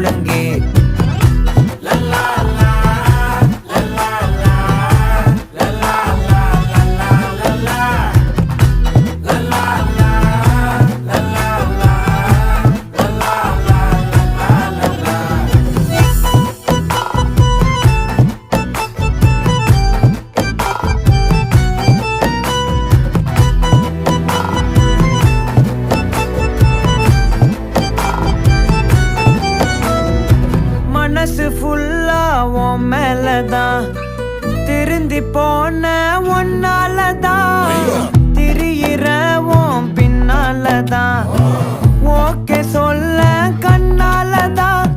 முழங்கே. மனசு ஃபுல்லா உன் மேலதான், திருந்தி போன ஒன்னாலதான், திரியிற உன் பின்னாலதான், ஓகே சொல்ல கண்ணாலதான்,